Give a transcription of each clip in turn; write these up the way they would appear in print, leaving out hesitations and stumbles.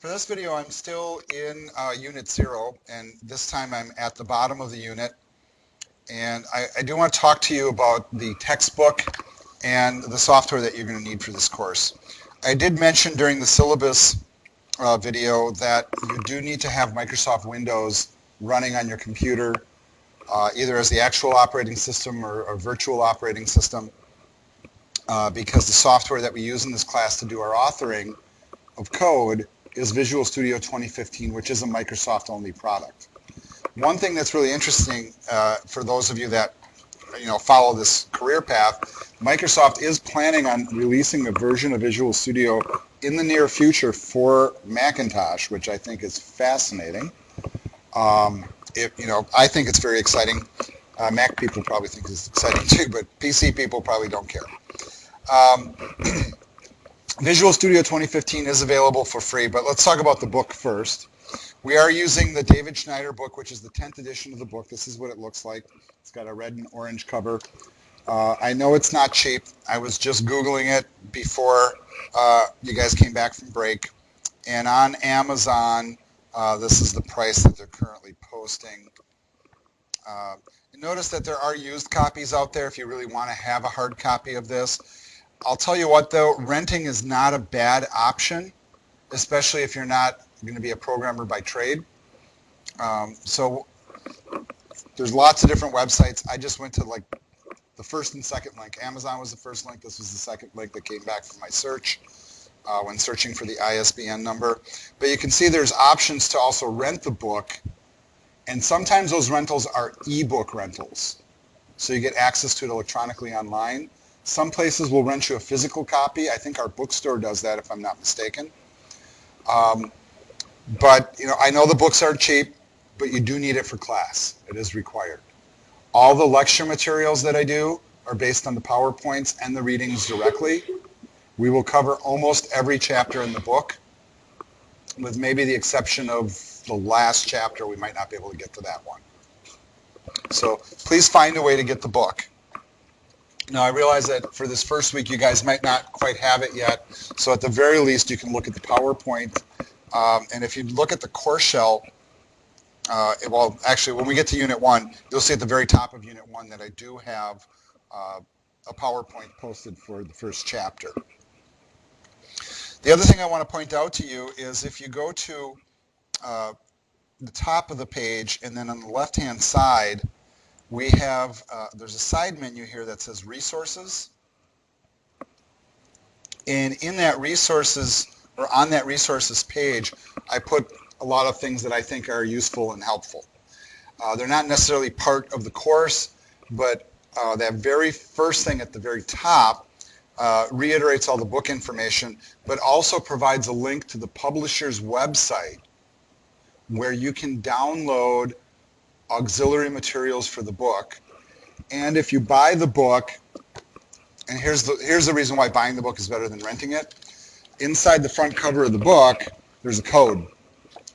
For this video, I'm still in Unit 0, and this time I'm at the bottom of the unit. And I do want to talk to you about the textbook and the software that you're going to need for this course. I did mention during the syllabus video that you do need to have Microsoft Windows running on your computer, either as the actual operating system or a virtual operating system, because the software that we use in this class to do our authoring of code is Visual Studio 2015, which is a Microsoft-only product. One thing that's really interesting for those of you that follow this career path, Microsoft is planning on releasing a version of Visual Studio in the near future for Macintosh, which I think is fascinating. I think it's very exciting. Mac people probably think it's exciting too, but PC people probably don't care. Visual Studio 2015 is available for free, but let's talk about the book first. We are using the David Schneider book, which is the 10th edition of the book. This is what it looks like. It's got a red and orange cover. I know it's not cheap. I was just Googling it before you guys came back from break. And on Amazon, this is the price that they're currently posting. Notice that there are used copies out there if you really want to have a hard copy of this. I'll tell you what, though, renting is not a bad option, especially if you're not going to be a programmer by trade. So there's lots of different websites. I just went to like the first and second link. Amazon was the first link. This was the second link that came back from my search when searching for the ISBN number. But you can see there's options to also rent the book, and sometimes those rentals are ebook rentals. So you get access to it electronically online. Some places will rent you a physical copy. I think our bookstore does that, if I'm not mistaken. But I know the books are cheap, but you do need it for class. It is required. All the lecture materials that I do are based on the PowerPoints and the readings directly. We will cover almost every chapter in the book, with maybe the exception of the last chapter. We might not be able to get to that one. So please find a way to get the book. Now, I realize that for this first week, you guys might not quite have it yet. So at the very least, you can look at the PowerPoint. And if you look at the course shell, well, actually, when we get to Unit 1, you'll see at the very top of Unit 1 that I do have a PowerPoint posted for the first chapter. The other thing I want to point out to you is if you go to the top of the page, and then on the left-hand side, we have, there's a side menu here that says Resources. And in that Resources, or on that Resources page, I put a lot of things that I think are useful and helpful. They're not necessarily part of the course, but that very first thing at the very top reiterates all the book information, but also provides a link to the publisher's website where you can download auxiliary materials for the book. And if you buy the book, and here's the reason why buying the book is better than renting it. Inside the front cover of the book, there's a code.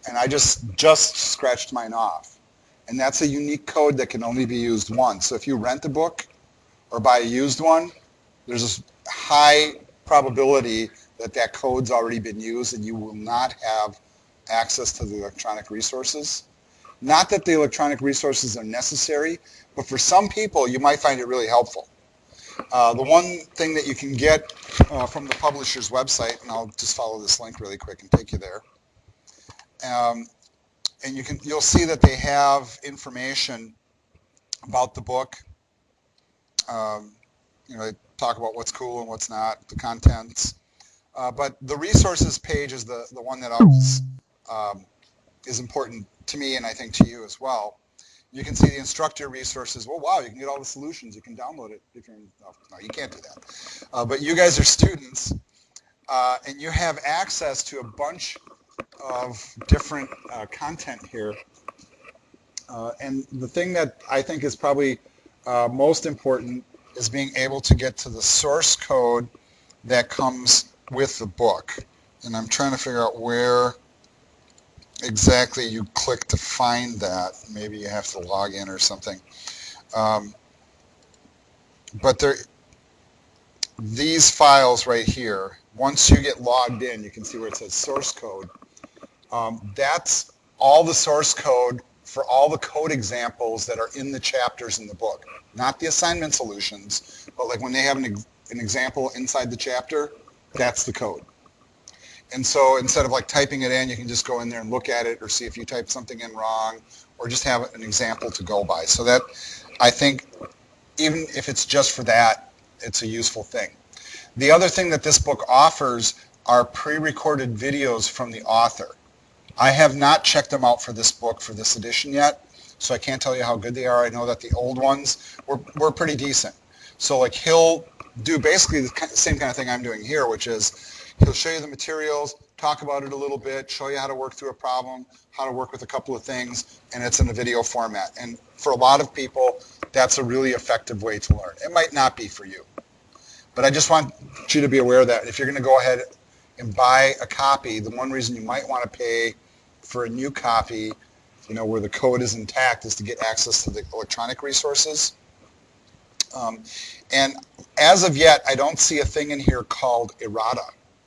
And I just scratched mine off. And that's a unique code that can only be used once. So if you rent a book or buy a used one, there's a high probability that that code's already been used and you will not have access to the electronic resources. Not that the electronic resources are necessary, but for some people, you might find it really helpful. The one thing that you can get from the publisher's website, and I'll just follow this link really quick and take you there, and you'll see that they have information about the book. They talk about what's cool and what's not, the contents. But the resources page is the one that always is important to me, and I think to you as well. You can see the instructor resources. Well, wow, you can get all the solutions. You can download it if you're no, you can't do that. But you guys are students, and you have access to a bunch of different content here. And the thing that I think is probably most important is being able to get to the source code that comes with the book. And I'm trying to figure out where exactly you click to find that. Maybe you have to log in or something. But these files right here, once you get logged in, you can see where it says source code. That's all the source code for all the code examples that are in the chapters in the book. Not the assignment solutions, but like when they have an example inside the chapter, that's the code. And so instead of like typing it in, you can just go in there and look at it or see if you typed something in wrong or just have an example to go by. So that, I think, even if it's just for that, it's a useful thing. The other thing that this book offers are pre-recorded videos from the author. I have not checked them out for this book, for this edition yet, so I can't tell you how good they are. I know that the old ones were pretty decent. So like he'll do basically the same kind of thing I'm doing here, which is he'll show you the materials, talk about it a little bit, show you how to work through a problem, how to work with a couple of things, and it's in a video format. And for a lot of people, that's a really effective way to learn. It might not be for you, but I just want you to be aware that if you're going to go ahead and buy a copy, the one reason you might want to pay for a new copy, you know, where the code is intact, is to get access to the electronic resources. And as of yet, I don't see a thing in here called errata.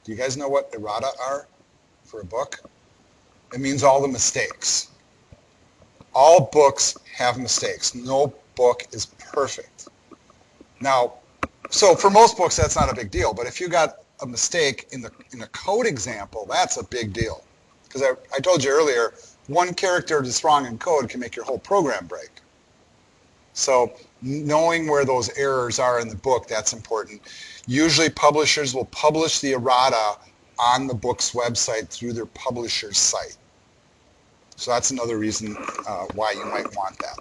Do you guys know what errata are for a book? It means all the mistakes. All books have mistakes. No book is perfect. Now, so for most books, that's not a big deal. But if you got a mistake in a code example, that's a big deal. Because I told you earlier, one character that's wrong in code can make your whole program break. So knowing where those errors are in the book, that's important. Usually publishers will publish the errata on the book's website through their publisher's site. So that's another reason why you might want that.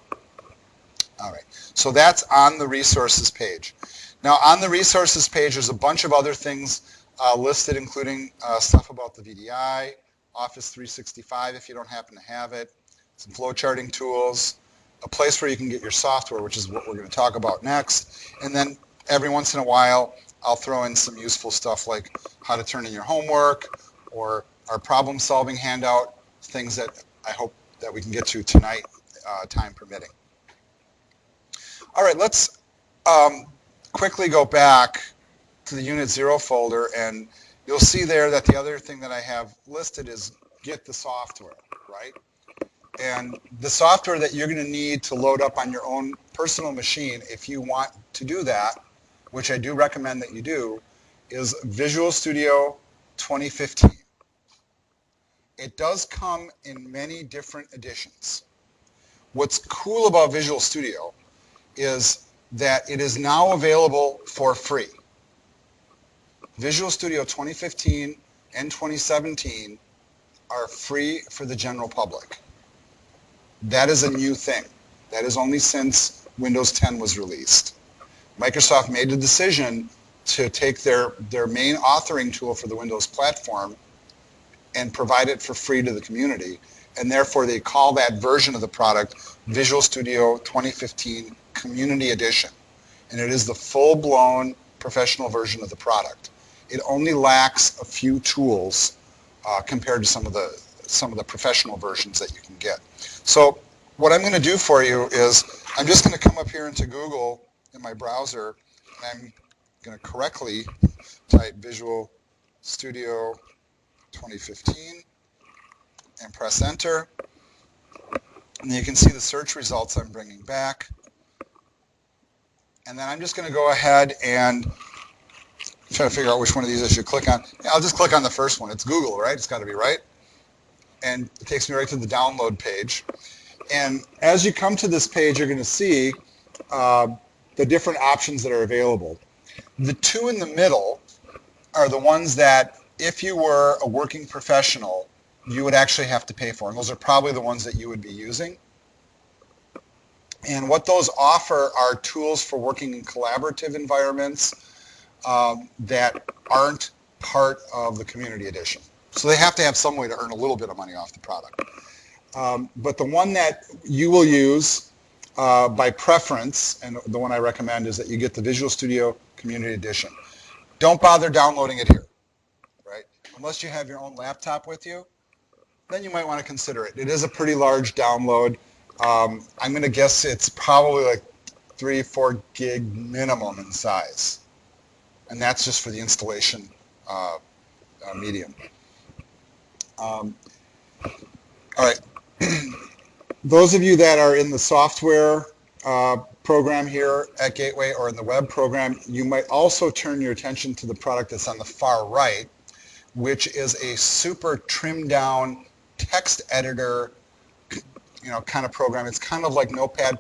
All right, so that's on the resources page. Now on the resources page, there's a bunch of other things listed, including stuff about the VDI, Office 365 if you don't happen to have it, some flowcharting tools, a place where you can get your software, which is what we're going to talk about next. And then every once in a while, I'll throw in some useful stuff like how to turn in your homework or our problem-solving handout, things that I hope that we can get to tonight, time permitting. All right, let's quickly go back to the Unit 0 folder, and you'll see there that the other thing that I have listed is get the software, right? And the software that you're going to need to load up on your own personal machine, if you want to do that, which I do recommend that you do, is Visual Studio 2015. It does come in many different editions. What's cool about Visual Studio is that it is now available for free. Visual Studio 2015 and 2017 are free for the general public. That is a new thing. That is only since Windows 10 was released. Microsoft made the decision to take their main authoring tool for the Windows platform and provide it for free to the community, and therefore they call that version of the product Visual Studio 2015 Community Edition. And it is the full-blown professional version of the product. It only lacks a few tools compared to some of the professional versions that you can get. So what I'm going to do for you is I'm just going to come up here into Google in my browser, and I'm going to correctly type Visual Studio 2015 and press enter. And you can see the search results I'm bringing back. And then I'm just going to go ahead and try to figure out which one of these I should click on. Yeah, I'll just click on the first one. It's Google, right? It's got to be right. And it takes me right to the download page. And as you come to this page, you're going to see the different options that are available. The two in the middle are the ones that, if you were a working professional, you would actually have to pay for. And those are probably the ones that you would be using. And what those offer are tools for working in collaborative environments that aren't part of the Community Edition. So they have to have some way to earn a little bit of money off the product. But the one that you will use by preference, and the one I recommend, is that you get the Visual Studio Community Edition. Don't bother downloading it here, right? Unless you have your own laptop with you, then you might want to consider it. It is a pretty large download. I'm going to guess it's probably like 3-4 gig minimum in size. And that's just for the installation medium. All right. Those of you that are in the software program here at Gateway or in the web program, you might also turn your attention to the product that's on the far right, which is a super trimmed down text editor, kind of program. It's kind of like Notepad++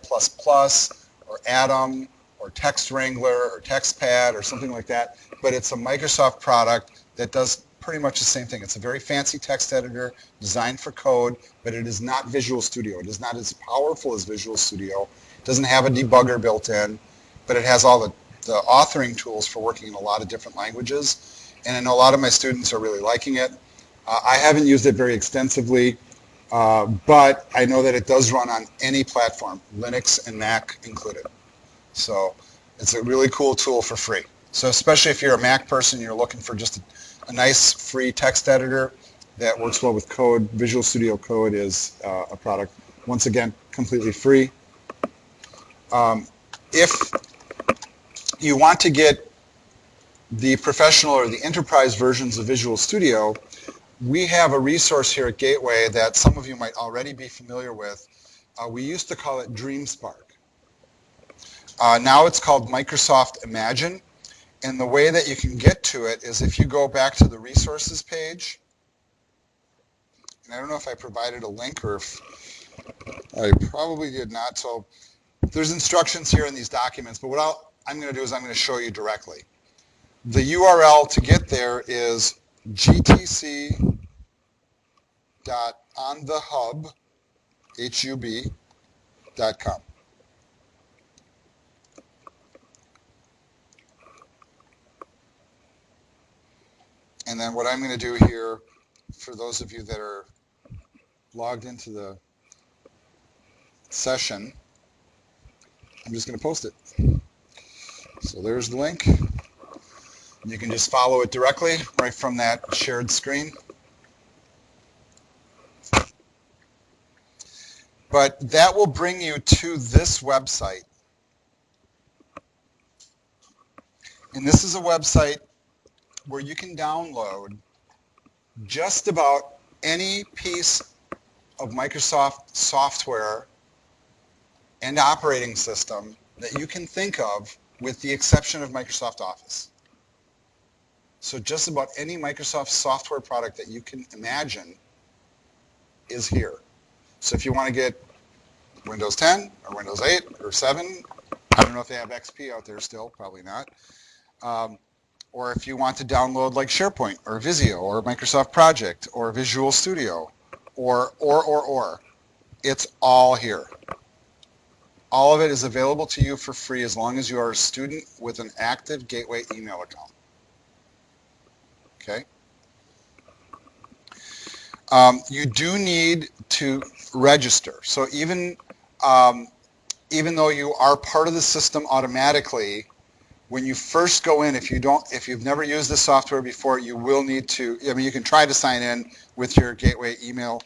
or Atom or Text Wrangler or TextPad or something like that, but it's a Microsoft product that does pretty much the same thing. It's a very fancy text editor designed for code, but it is not Visual Studio. It is not as powerful as Visual Studio. It doesn't have a debugger built in, but it has all the authoring tools for working in a lot of different languages. And I know a lot of my students are really liking it. I haven't used it very extensively, but I know that it does run on any platform, Linux and Mac included. So it's a really cool tool for free. So especially if you're a Mac person, you're looking for just a nice free text editor that works well with code. Visual Studio Code is a product, once again, completely free. If you want to get the professional or the enterprise versions of Visual Studio, we have a resource here at Gateway that some of you might already be familiar with. We used to call it DreamSpark. Now it's called Microsoft Imagine. And the way that you can get to it is if you go back to the resources page. And I don't know if I provided a link or if I probably did not. So there's instructions here in these documents. But what I'm going to do is I'm going to show you directly. The URL to get there is gtc.onthehub.com. And then what I'm going to do here, for those of you that are logged into the session, I'm just going to post it. So there's the link. You can just follow it directly right from that shared screen. But that will bring you to this website. And this is a website where you can download just about any piece of Microsoft software and operating system that you can think of, with the exception of Microsoft Office. So just about any Microsoft software product that you can imagine is here. So if you want to get Windows 10 or Windows 8 or 7, I don't know if they have XP out there still, probably not. Or if you want to download like SharePoint or Visio or Microsoft Project or Visual Studio or, it's all here. All of it is available to you for free as long as you are a student with an active Gateway email account. Okay? You do need to register. So even though you are part of the system automatically, when you first go in, if you've never used this software before, you will need to. I mean, you can try to sign in with your Gateway email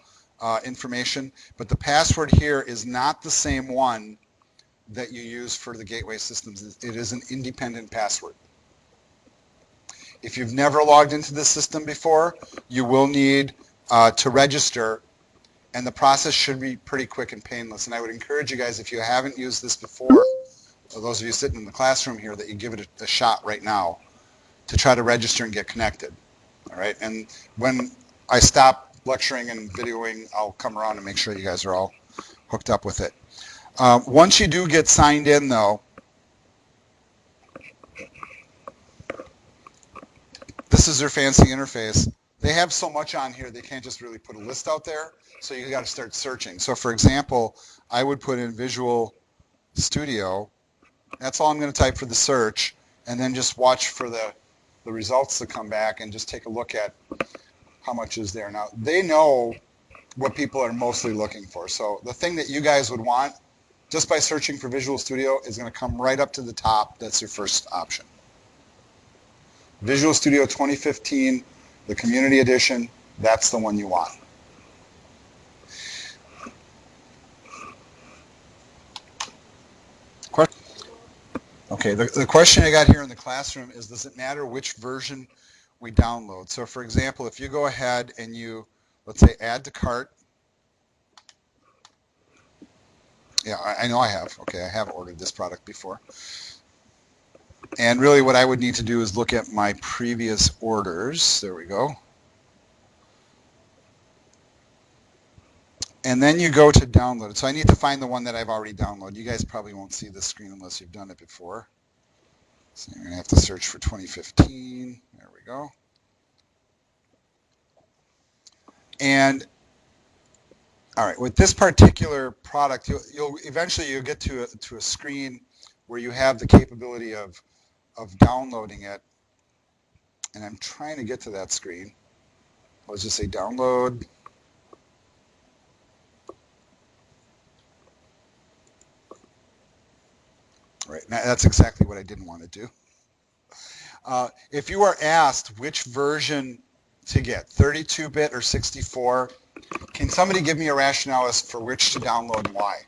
information, but the password here is not the same one that you use for the Gateway systems. It is an independent password. If you've never logged into the system before, you will need to register, and the process should be pretty quick and painless. And I would encourage you guys, if you haven't used this before, or those of you sitting in the classroom here, that you give it a shot right now to try to register and get connected. All right, and when I stop lecturing and videoing, I'll come around and make sure you guys are all hooked up with it. Once you do get signed in, though, this is their fancy interface. They have so much on here, they can't just really put a list out there, so you got to start searching. So for example, I would put in Visual Studio. That's all I'm going to type for the search, and then just watch for the results to come back and just take a look at how much is there. Now, they know what people are mostly looking for. So the thing that you guys would want, just by searching for Visual Studio, is going to come right up to the top. That's your first option. Visual Studio 2015, the Community Edition, that's the one you want. Okay, the question I got here in the classroom is, does it matter which version we download? So for example, if you go ahead and you, let's say, add to cart, Yeah, I know I have. Okay, I have ordered this product before. And really what I would need to do is look at my previous orders. There we go. And then you go to download. So I need to find the one that I've already downloaded. You guys probably won't see this screen unless you've done it before. So you're going to have to search for 2015. There we go. And all right, with this particular product, you'll eventually get to a screen where you have the capability of downloading it. And I'm trying to get to that screen. Let's just say download. Right, now that's exactly what I didn't want to do. If you are asked which version to get, 32-bit or 64, can somebody give me a rationale as for which to download and why?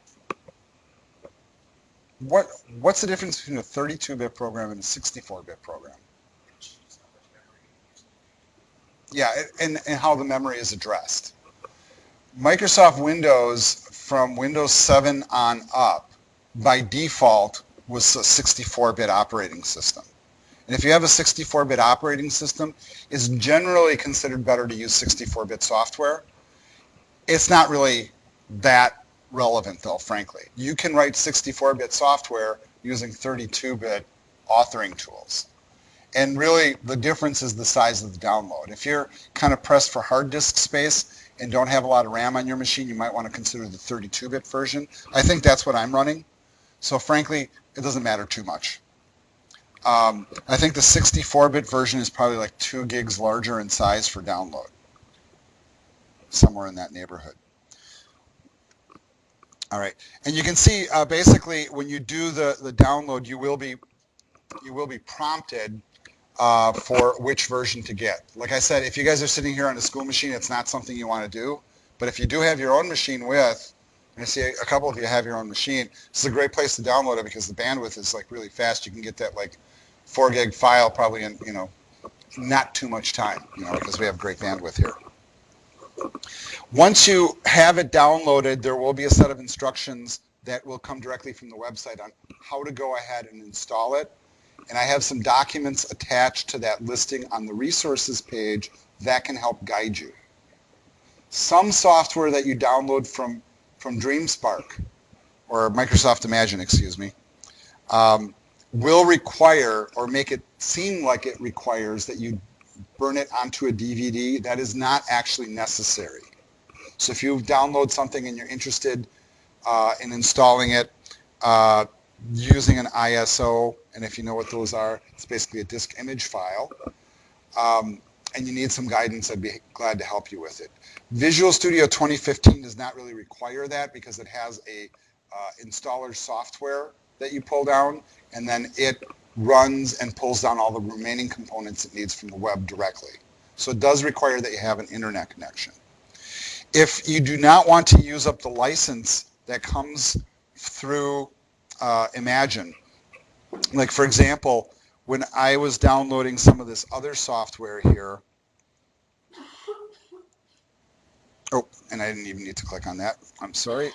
What's the difference between a 32-bit program and a 64-bit program? Yeah, and how the memory is addressed. Microsoft Windows, from Windows 7 on up, by default was a 64-bit operating system. And if you have a 64-bit operating system, it's generally considered better to use 64-bit software. It's not really that relevant, though, frankly. You can write 64-bit software using 32-bit authoring tools. And really, the difference is the size of the download. If you're kind of pressed for hard disk space and don't have a lot of RAM on your machine, you might want to consider the 32-bit version. I think that's what I'm running. So frankly, it doesn't matter too much. I think the 64-bit version is probably like 2 gigs larger in size for download, somewhere in that neighborhood. All right, and you can see basically when you do the download, you will be prompted for which version to get. Like I said, if you guys are sitting here on a school machine, it's not something you want to do. But if you do have your own machine with, and I see a couple of you have your own machine, this is a great place to download it because the bandwidth is like really fast. You can get that like 4 gig file probably in, not too much time, because we have great bandwidth here. Once you have it downloaded, there will be a set of instructions that will come directly from the website on how to go ahead and install it. And I have some documents attached to that listing on the resources page that can help guide you. Some software that you download from DreamSpark, or Microsoft Imagine, excuse me, will require, or make it seem like it requires, that you burn it onto a DVD. That is not actually necessary. So if you download something and you're interested in installing it using an ISO, and if you know what those are, it's basically a disk image file, and you need some guidance, I'd be glad to help you with it. Visual Studio 2015 does not really require that because it has a installer software that you pull down, and then it runs and pulls down all the remaining components it needs from the web directly. So it does require that you have an internet connection. If you do not want to use up the license that comes through Imagine, like for example, when I was downloading some of this other software here, oh, and I didn't even need to click on that, I'm sorry.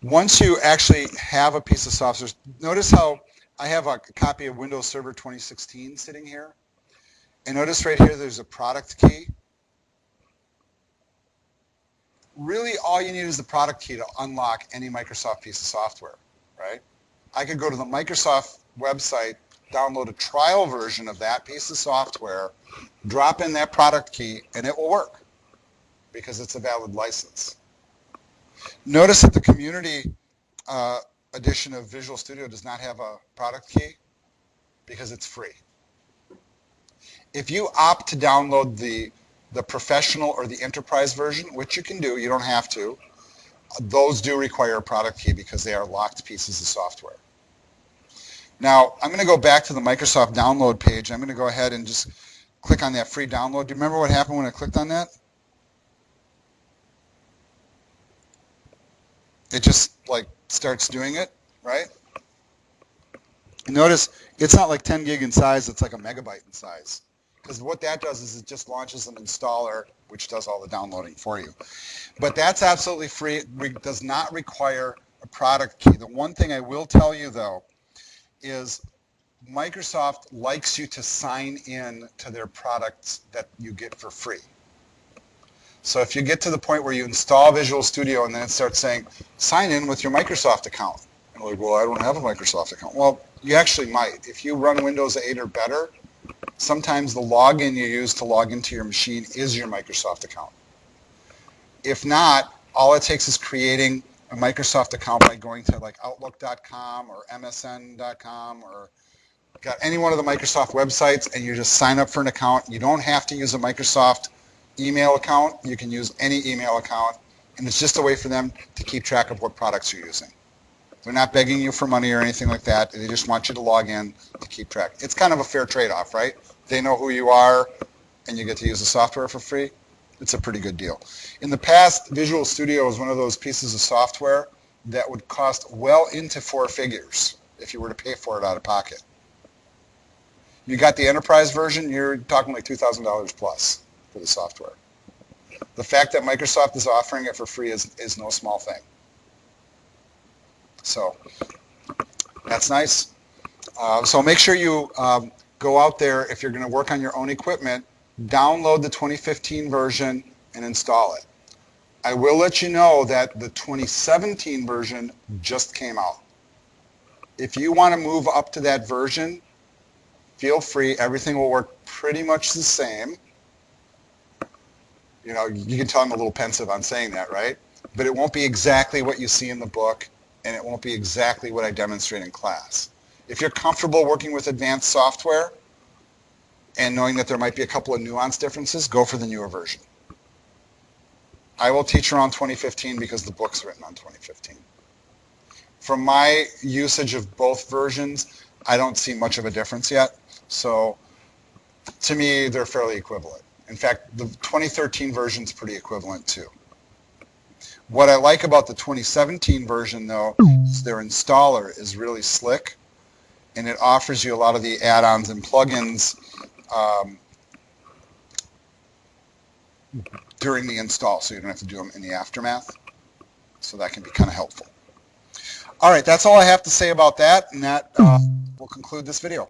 Once you actually have a piece of software, notice how I have a copy of Windows Server 2016 sitting here. And notice right here there's a product key. Really all you need is the product key to unlock any Microsoft piece of software, right? I could go to the Microsoft website, download a trial version of that piece of software, drop in that product key, and it will work because it's a valid license. Notice that the community edition of Visual Studio does not have a product key because it's free. If you opt to download the professional or the enterprise version, which you can do, you don't have to, those do require a product key because they are locked pieces of software. Now, I'm going to go back to the Microsoft download page. I'm going to go ahead and just click on that free download. Do you remember what happened when I clicked on that? It just like starts doing it, right? Notice it's not like 10 gig in size, it's like a megabyte in size. because what that does is it just launches an installer, which does all the downloading for you. But that's absolutely free. It does not require a product key. The one thing I will tell you, though, is Microsoft likes you to sign in to their products that you get for free. So if you get to the point where you install Visual Studio and then it starts saying, sign in with your Microsoft account. And we're like, well, I don't have a Microsoft account. Well, you actually might. If you run Windows 8 or better, sometimes the login you use to log into your machine is your Microsoft account. If not, all it takes is creating a Microsoft account by going to like Outlook.com or MSN.com or got any one of the Microsoft websites, and you just sign up for an account. You don't have to use a Microsoft email account. You can use any email account, and it's just a way for them to keep track of what products you're using. They're not begging you for money or anything like that. They just want you to log in to keep track. It's kind of a fair trade-off, right? They know who you are, and you get to use the software for free. It's a pretty good deal. In the past, Visual Studio was one of those pieces of software that would cost well into 4 figures if you were to pay for it out of pocket. You got the enterprise version, you're talking like $2,000 plus for the software. The fact that Microsoft is offering it for free is no small thing. So that's nice. So make sure you go out there, if you're going to work on your own equipment, download the 2015 version and install it. I will let you know that the 2017 version just came out. If you want to move up to that version, feel free. Everything will work pretty much the same. You know, you can tell I'm a little pensive on saying that, right? But it won't be exactly what you see in the book, and it won't be exactly what I demonstrate in class. If you're comfortable working with advanced software and knowing that there might be a couple of nuance differences, go for the newer version. I will teach around 2015 because the book's written on 2015. From my usage of both versions, I don't see much of a difference yet. So to me, they're fairly equivalent. In fact, the 2013 version is pretty equivalent too. What I like about the 2017 version, though, is their installer is really slick, and it offers you a lot of the add-ons and plugins during the install, so you don't have to do them in the aftermath. So that can be kind of helpful. All right, that's all I have to say about that, and that will conclude this video.